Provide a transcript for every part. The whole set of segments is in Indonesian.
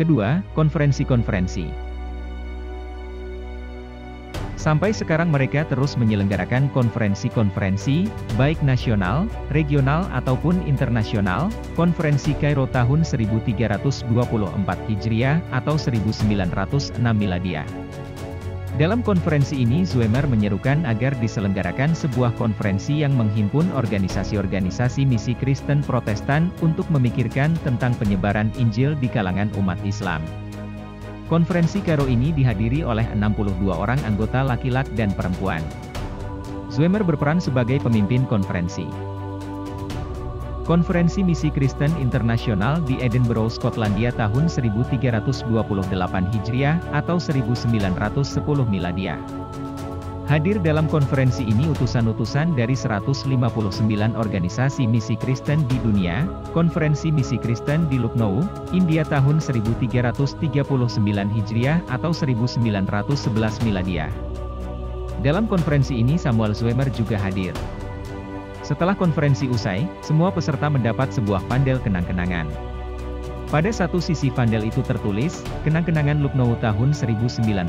Kedua, konferensi-konferensi. Sampai sekarang mereka terus menyelenggarakan konferensi-konferensi, baik nasional, regional ataupun internasional. Konferensi Kairo tahun 1324 Hijriah atau 1906 Miladiah. Dalam konferensi ini Zwemer menyerukan agar diselenggarakan sebuah konferensi yang menghimpun organisasi-organisasi misi Kristen Protestan untuk memikirkan tentang penyebaran Injil di kalangan umat Islam. Konferensi Kairo ini dihadiri oleh 62 orang anggota laki-laki dan perempuan. Zwemer berperan sebagai pemimpin konferensi. Konferensi Misi Kristen Internasional di Edinburgh, Skotlandia tahun 1328 Hijriah atau 1910 Miladiah. Hadir dalam konferensi ini utusan-utusan dari 159 organisasi misi Kristen di dunia. Konferensi Misi Kristen di Lucknow, India tahun 1339 Hijriah atau 1911 Miladiah. Dalam konferensi ini Samuel Zwemer juga hadir. Setelah konferensi usai, semua peserta mendapat sebuah pandel kenang-kenangan. Pada satu sisi pandel itu tertulis, Kenang-kenangan Lucknow tahun 1911.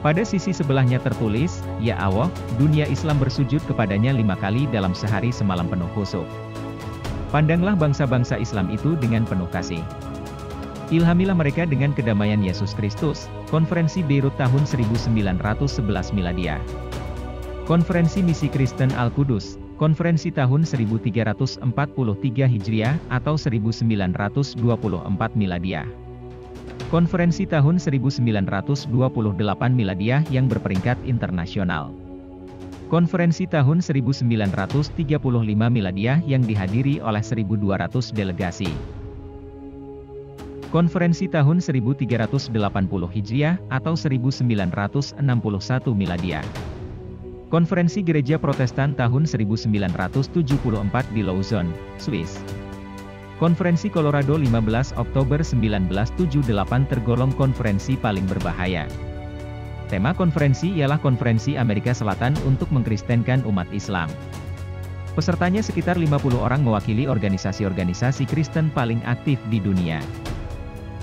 Pada sisi sebelahnya tertulis, Ya Allah, dunia Islam bersujud kepadanya 5 kali dalam sehari semalam penuh khusyuk. Pandanglah bangsa-bangsa Islam itu dengan penuh kasih. Ilhamilah mereka dengan kedamaian Yesus Kristus. Konferensi Beirut tahun 1911 Miladiah. Konferensi Misi Kristen Al-Qudus, konferensi tahun 1343 Hijriah atau 1924 Miladiah. Konferensi tahun 1928 Miladiah yang berperingkat internasional. Konferensi tahun 1935 Miladiah yang dihadiri oleh 1.200 delegasi. Konferensi tahun 1380 Hijriah atau 1961 Miladiah. Konferensi Gereja Protestan tahun 1974 di Lausanne, Swiss. Konferensi Colorado 15 Oktober 1978 tergolong konferensi paling berbahaya. Tema konferensi ialah Konferensi Amerika Selatan untuk mengkristenkan umat Islam. Pesertanya sekitar 50 orang mewakili organisasi-organisasi Kristen paling aktif di dunia.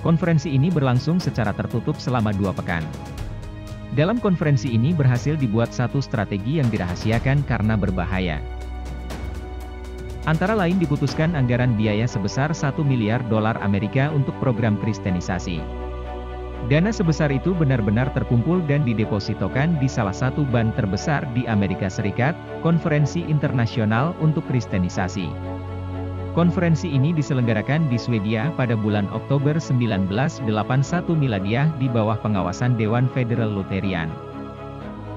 Konferensi ini berlangsung secara tertutup selama 2 pekan. Dalam konferensi ini berhasil dibuat satu strategi yang dirahasiakan karena berbahaya. Antara lain diputuskan anggaran biaya sebesar $1 miliar Amerika untuk program kristenisasi. Dana sebesar itu benar-benar terkumpul dan didepositokan di salah satu bank terbesar di Amerika Serikat, Konferensi Internasional untuk Kristenisasi. Konferensi ini diselenggarakan di Swedia pada bulan Oktober 1981 Miladiah di bawah pengawasan Dewan Federal Lutherian.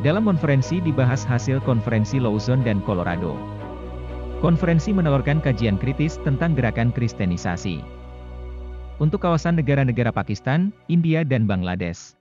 Dalam konferensi dibahas hasil konferensi Lausanne dan Colorado. Konferensi menawarkan kajian kritis tentang gerakan kristenisasi untuk kawasan negara-negara Pakistan, India dan Bangladesh.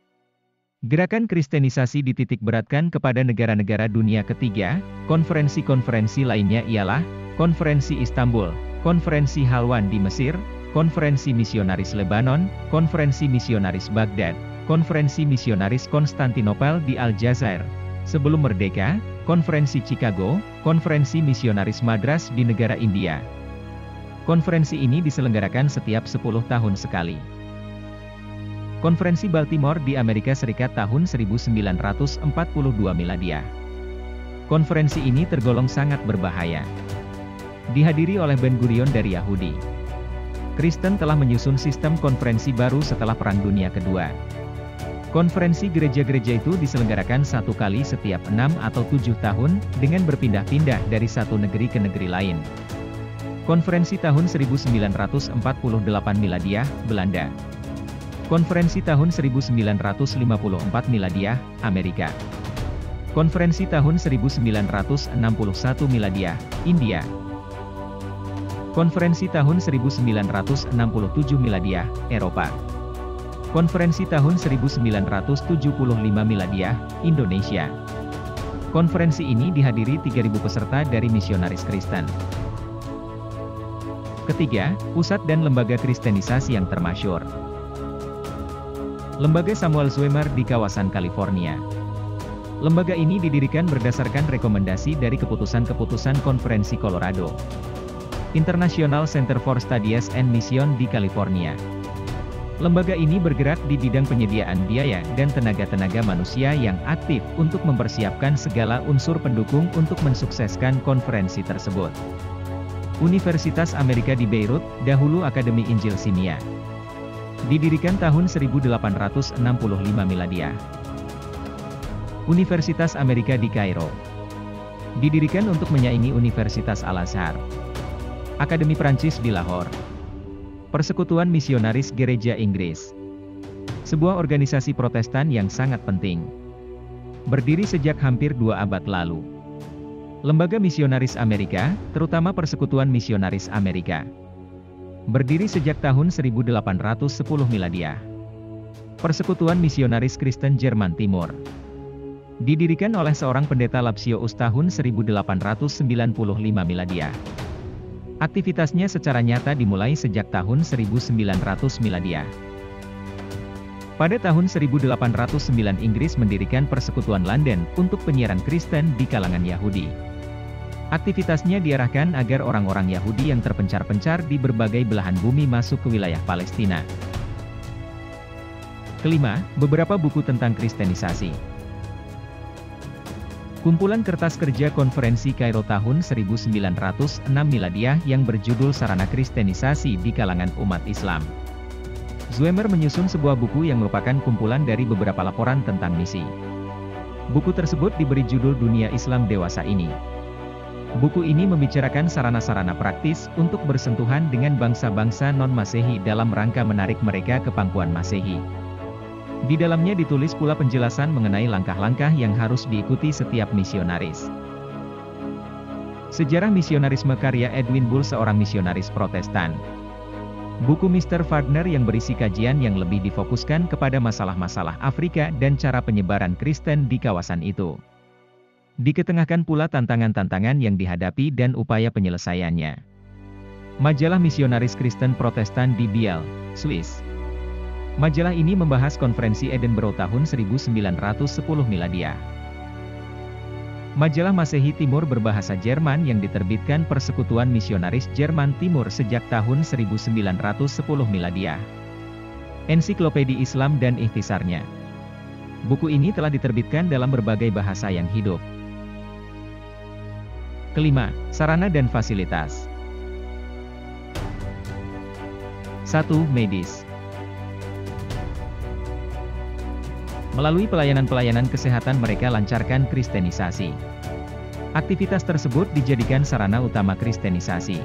Gerakan kristenisasi dititik beratkan kepada negara-negara dunia ketiga. Konferensi-konferensi lainnya ialah Konferensi Istanbul, Konferensi Halwan di Mesir, Konferensi Misionaris Lebanon, Konferensi Misionaris Baghdad, Konferensi Misionaris Konstantinopel di Aljazair sebelum merdeka, Konferensi Chicago, Konferensi Misionaris Madras di negara India. Konferensi ini diselenggarakan setiap 10 tahun sekali. Konferensi Baltimore di Amerika Serikat tahun 1942 Miladiah. Konferensi ini tergolong sangat berbahaya. Dihadiri oleh Ben Gurion dari Yahudi. Kristen telah menyusun sistem konferensi baru setelah Perang Dunia Kedua. Konferensi gereja-gereja itu diselenggarakan 1 kali setiap 6 atau 7 tahun, dengan berpindah-pindah dari satu negeri ke negeri lain. Konferensi tahun 1948 Miladiah, Belanda. Konferensi tahun 1954 Miladiah, Amerika. Konferensi tahun 1961 Miladiah, India. Konferensi tahun 1967 Miladiah, Eropa. Konferensi tahun 1975 Miladiah, Indonesia. Konferensi ini dihadiri 3.000 peserta dari misionaris Kristen. Ketiga, pusat dan lembaga kristenisasi yang termasyhur. Lembaga Samuel Zwemer di kawasan California. Lembaga ini didirikan berdasarkan rekomendasi dari keputusan-keputusan Konferensi Colorado. International Center for Studies and Mission di California. Lembaga ini bergerak di bidang penyediaan biaya dan tenaga-tenaga manusia yang aktif untuk mempersiapkan segala unsur pendukung untuk mensukseskan konferensi tersebut. Universitas Amerika di Beirut, dahulu Akademi Injil Simia. Didirikan tahun 1865 miladiah. Universitas Amerika di Kairo. Didirikan untuk menyaingi Universitas Al-Azhar. Akademi Prancis di Lahore. Persekutuan Misionaris Gereja Inggris. Sebuah organisasi Protestan yang sangat penting. Berdiri sejak hampir 2 abad lalu. Lembaga Misionaris Amerika, terutama Persekutuan Misionaris Amerika. Berdiri sejak tahun 1810 miladiah. Persekutuan Misionaris Kristen Jerman Timur. Didirikan oleh seorang pendeta Lapsius tahun 1895 miladiah. Aktivitasnya secara nyata dimulai sejak tahun 1900 miladiah. Pada tahun 1809 Inggris mendirikan Persekutuan London untuk penyiaran Kristen di kalangan Yahudi. Aktivitasnya diarahkan agar orang-orang Yahudi yang terpencar-pencar di berbagai belahan bumi masuk ke wilayah Palestina. Kelima, beberapa buku tentang kristenisasi. Kumpulan kertas kerja konferensi Kairo tahun 1906 miladiah yang berjudul Sarana Kristenisasi di kalangan umat Islam. Zwemer menyusun sebuah buku yang merupakan kumpulan dari beberapa laporan tentang misi. Buku tersebut diberi judul Dunia Islam Dewasa Ini. Buku ini membicarakan sarana-sarana praktis untuk bersentuhan dengan bangsa-bangsa non-Masehi dalam rangka menarik mereka ke pangkuan Masehi. Di dalamnya ditulis pula penjelasan mengenai langkah-langkah yang harus diikuti setiap misionaris. Sejarah Misionarisme karya Edwin Bull, seorang misionaris Protestan. Buku Mr. Wagner yang berisi kajian yang lebih difokuskan kepada masalah-masalah Afrika dan cara penyebaran Kristen di kawasan itu. Diketengahkan pula tantangan-tantangan yang dihadapi dan upaya penyelesaiannya. Majalah Misionaris Kristen Protestan di Biel, Swiss. Majalah ini membahas konferensi Edinburgh tahun 1910 miladiah. Majalah Masehi Timur berbahasa Jerman yang diterbitkan Persekutuan Misionaris Jerman Timur sejak tahun 1910 miladiah. Ensiklopedi Islam dan Ikhtisarnya. Buku ini telah diterbitkan dalam berbagai bahasa yang hidup. Kelima, sarana dan fasilitas. 1. Medis. Melalui pelayanan-pelayanan kesehatan mereka lancarkan kristenisasi. Aktivitas tersebut dijadikan sarana utama kristenisasi.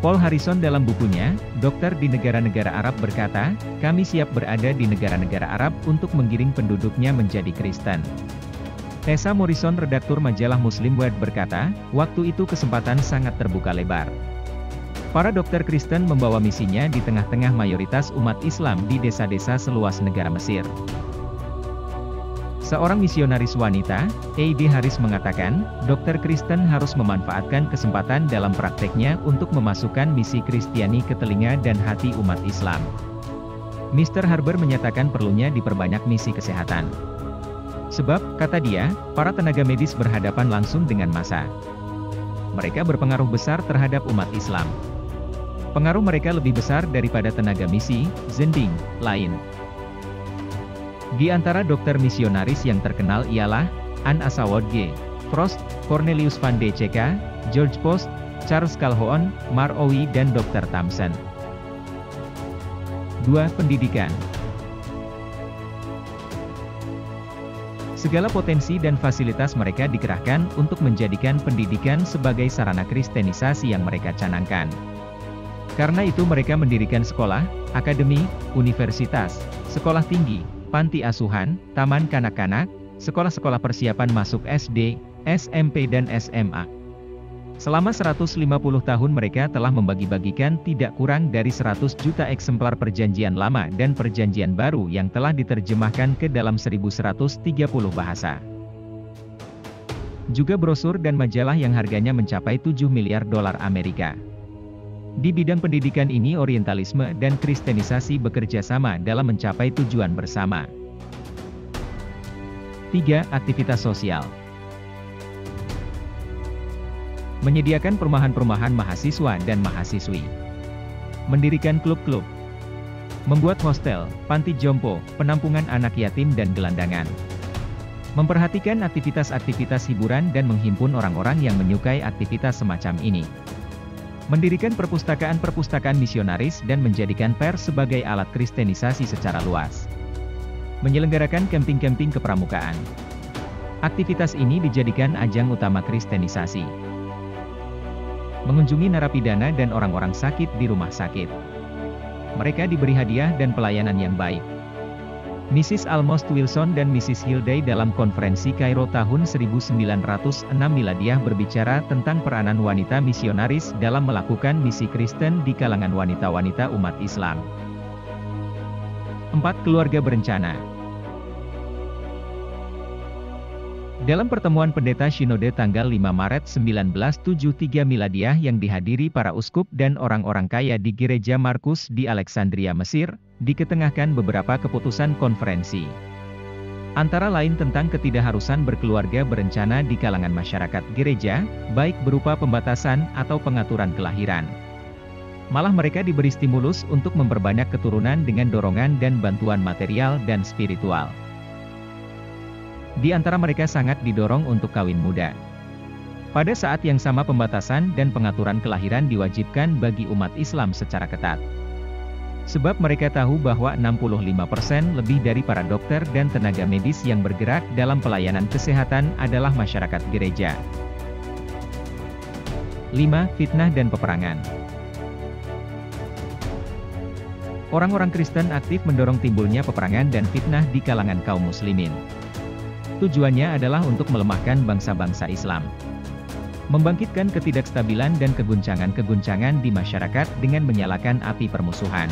Paul Harrison dalam bukunya, Dokter di Negara-Negara Arab berkata, kami siap berada di negara-negara Arab untuk menggiring penduduknya menjadi Kristen. Tessa Morrison, redaktur majalah Muslim World berkata, waktu itu kesempatan sangat terbuka lebar. Para dokter Kristen membawa misinya di tengah-tengah mayoritas umat Islam di desa-desa seluas negara Mesir. Seorang misionaris wanita, A.D. Harris mengatakan, dokter Kristen harus memanfaatkan kesempatan dalam prakteknya untuk memasukkan misi Kristiani ke telinga dan hati umat Islam. Mr. Harber menyatakan perlunya diperbanyak misi kesehatan. Sebab, kata dia, para tenaga medis berhadapan langsung dengan massa. Mereka berpengaruh besar terhadap umat Islam. Pengaruh mereka lebih besar daripada tenaga misi, zending, lain. Di antara dokter misionaris yang terkenal ialah Anne Asawad G. Frost, Cornelius van de Cecca, George Post, Charles Calhoun, Mar Owi dan Dr. Thompson. 2. Pendidikan. Segala potensi dan fasilitas mereka dikerahkan untuk menjadikan pendidikan sebagai sarana kristenisasi yang mereka canangkan. Karena itu mereka mendirikan sekolah, akademi, universitas, sekolah tinggi, panti asuhan, taman kanak-kanak, sekolah-sekolah persiapan masuk SD, SMP dan SMA. Selama 150 tahun mereka telah membagi-bagikan tidak kurang dari 100 juta eksemplar Perjanjian Lama dan Perjanjian Baru yang telah diterjemahkan ke dalam 1130 bahasa. Juga brosur dan majalah yang harganya mencapai 7 miliar dolar Amerika. Di bidang pendidikan ini orientalisme dan kristenisasi bekerja sama dalam mencapai tujuan bersama. 3. Aktivitas sosial. Menyediakan perumahan-perumahan mahasiswa dan mahasiswi. Mendirikan klub-klub. Membuat hostel, panti jompo, penampungan anak yatim dan gelandangan. Memperhatikan aktivitas-aktivitas hiburan dan menghimpun orang-orang yang menyukai aktivitas semacam ini. Mendirikan perpustakaan-perpustakaan misionaris dan menjadikan pers sebagai alat kristenisasi secara luas. Menyelenggarakan camping-camping kepramukaan. Aktivitas ini dijadikan ajang utama kristenisasi. Mengunjungi narapidana dan orang-orang sakit di rumah sakit. Mereka diberi hadiah dan pelayanan yang baik. Mrs. Almost Wilson dan Mrs. Hilday dalam konferensi Kairo tahun 1906 miladiah berbicara tentang peranan wanita misionaris dalam melakukan misi Kristen di kalangan wanita-wanita umat Islam. 4. Keluarga berencana. Dalam pertemuan pendeta Sinode tanggal 5 Maret 1973 miladiah yang dihadiri para uskup dan orang-orang kaya di Gereja Markus di Alexandria, Mesir, diketengahkan beberapa keputusan konferensi. Antara lain tentang ketidakharusan berkeluarga berencana di kalangan masyarakat gereja, baik berupa pembatasan atau pengaturan kelahiran. Malah mereka diberi stimulus untuk memperbanyak keturunan dengan dorongan dan bantuan material dan spiritual. Di antara mereka sangat didorong untuk kawin muda. Pada saat yang sama pembatasan dan pengaturan kelahiran diwajibkan bagi umat Islam secara ketat. Sebab mereka tahu bahwa 65% lebih dari para dokter dan tenaga medis yang bergerak dalam pelayanan kesehatan adalah masyarakat gereja. 5. Fitnah dan peperangan. Orang-orang Kristen aktif mendorong timbulnya peperangan dan fitnah di kalangan kaum muslimin. Tujuannya adalah untuk melemahkan bangsa-bangsa Islam. Membangkitkan ketidakstabilan dan keguncangan-keguncangan di masyarakat dengan menyalakan api permusuhan.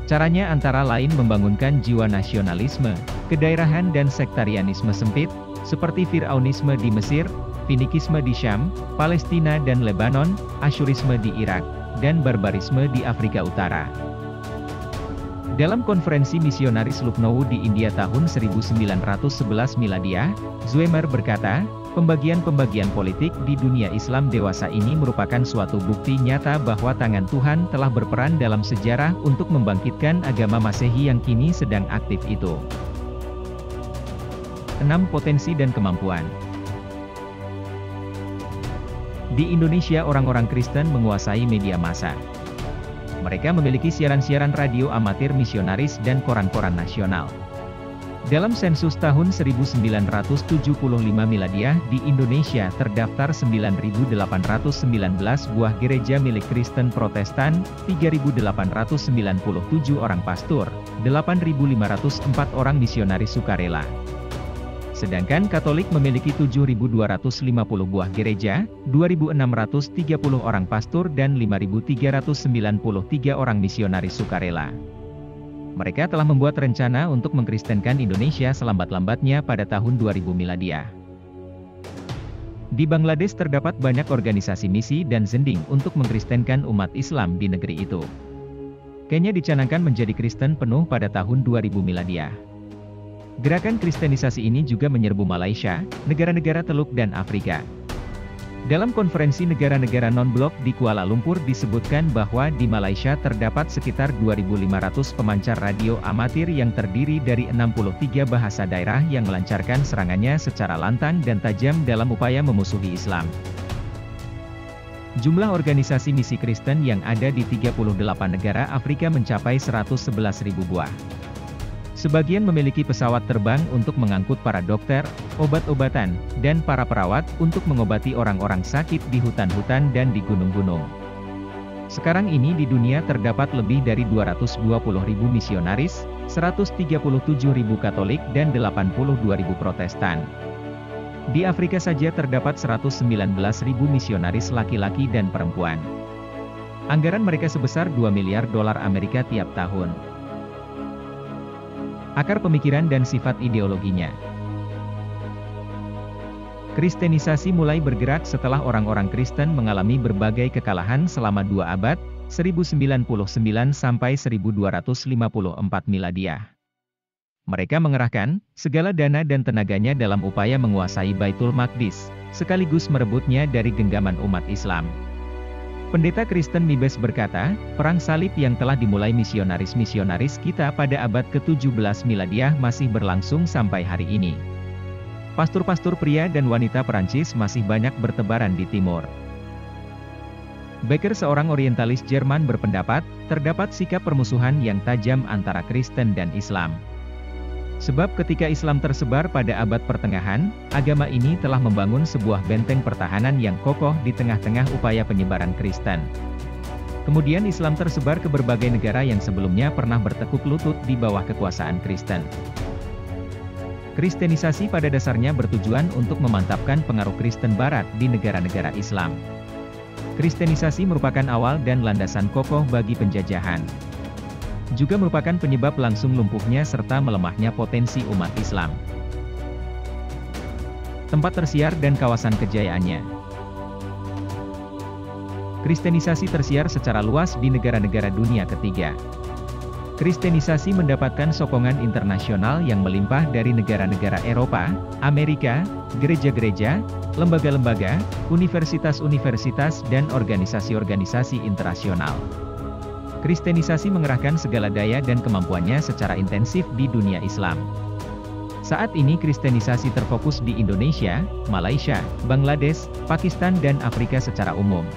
Caranya antara lain membangunkan jiwa nasionalisme, kedaerahan dan sektarianisme sempit, seperti Fir'aunisme di Mesir, Finikisme di Syam, Palestina dan Lebanon, Asyurisme di Irak, dan barbarisme di Afrika Utara. Dalam konferensi misionaris Lucknow di India tahun 1911 miladiah, Zwemer berkata, pembagian-pembagian politik di dunia Islam dewasa ini merupakan suatu bukti nyata bahwa tangan Tuhan telah berperan dalam sejarah untuk membangkitkan agama Masehi yang kini sedang aktif itu. 6. Potensi dan kemampuan. Di Indonesia orang-orang Kristen menguasai media massa. Mereka memiliki siaran-siaran radio amatir misionaris dan koran-koran nasional. Dalam sensus tahun 1975 miladiah di Indonesia terdaftar 9.819 buah gereja milik Kristen Protestan, 3.897 orang pastor, 8.504 orang misionaris sukarela. Sedangkan Katolik memiliki 7.250 buah gereja, 2.630 orang pastor dan 5.393 orang misionaris sukarela. Mereka telah membuat rencana untuk mengkristenkan Indonesia selambat-lambatnya pada tahun 2000 miladiah. Di Bangladesh terdapat banyak organisasi misi dan zending untuk mengkristenkan umat Islam di negeri itu. Kenya dicanangkan menjadi Kristen penuh pada tahun 2000 miladiah. Gerakan kristenisasi ini juga menyerbu Malaysia, negara-negara Teluk dan Afrika. Dalam konferensi negara-negara non-blok di Kuala Lumpur disebutkan bahwa di Malaysia terdapat sekitar 2.500 pemancar radio amatir yang terdiri dari 63 bahasa daerah yang melancarkan serangannya secara lantang dan tajam dalam upaya memusuhi Islam. Jumlah organisasi misi Kristen yang ada di 38 negara Afrika mencapai 111.000 buah. Sebagian memiliki pesawat terbang untuk mengangkut para dokter, obat-obatan, dan para perawat untuk mengobati orang-orang sakit di hutan-hutan dan di gunung-gunung. Sekarang ini di dunia terdapat lebih dari 220.000 misionaris, 137.000 Katolik dan 82.000 Protestan. Di Afrika saja terdapat 119.000 misionaris laki-laki dan perempuan. Anggaran mereka sebesar 2 miliar dolar Amerika tiap tahun. Akar pemikiran dan sifat ideologinya. Kristenisasi mulai bergerak setelah orang-orang Kristen mengalami berbagai kekalahan selama 2 abad, 1099 sampai 1254 miladiah. Mereka mengerahkan segala dana dan tenaganya dalam upaya menguasai Baitul Maqdis, sekaligus merebutnya dari genggaman umat Islam. Pendeta Kristen Mibes berkata, perang salib yang telah dimulai misionaris-misionaris kita pada abad ke-17 Miladiah masih berlangsung sampai hari ini. Pastor-pastor pria dan wanita Perancis masih banyak bertebaran di timur. Becker, seorang orientalis Jerman, berpendapat, terdapat sikap permusuhan yang tajam antara Kristen dan Islam. Sebab ketika Islam tersebar pada abad pertengahan, agama ini telah membangun sebuah benteng pertahanan yang kokoh di tengah-tengah upaya penyebaran Kristen. Kemudian Islam tersebar ke berbagai negara yang sebelumnya pernah bertekuk lutut di bawah kekuasaan Kristen. Kristenisasi pada dasarnya bertujuan untuk memantapkan pengaruh Kristen Barat di negara-negara Islam. Kristenisasi merupakan awal dan landasan kokoh bagi penjajahan. Juga merupakan penyebab langsung lumpuhnya serta melemahnya potensi umat Islam. Tempat tersiar dan kawasan kejayaannya. Kristenisasi tersiar secara luas di negara-negara dunia ketiga. Kristenisasi mendapatkan sokongan internasional yang melimpah dari negara-negara Eropa, Amerika, gereja-gereja, lembaga-lembaga, universitas-universitas dan organisasi-organisasi internasional. Kristenisasi mengerahkan segala daya dan kemampuannya secara intensif di dunia Islam. Saat ini kristenisasi terfokus di Indonesia, Malaysia, Bangladesh, Pakistan dan Afrika secara umum.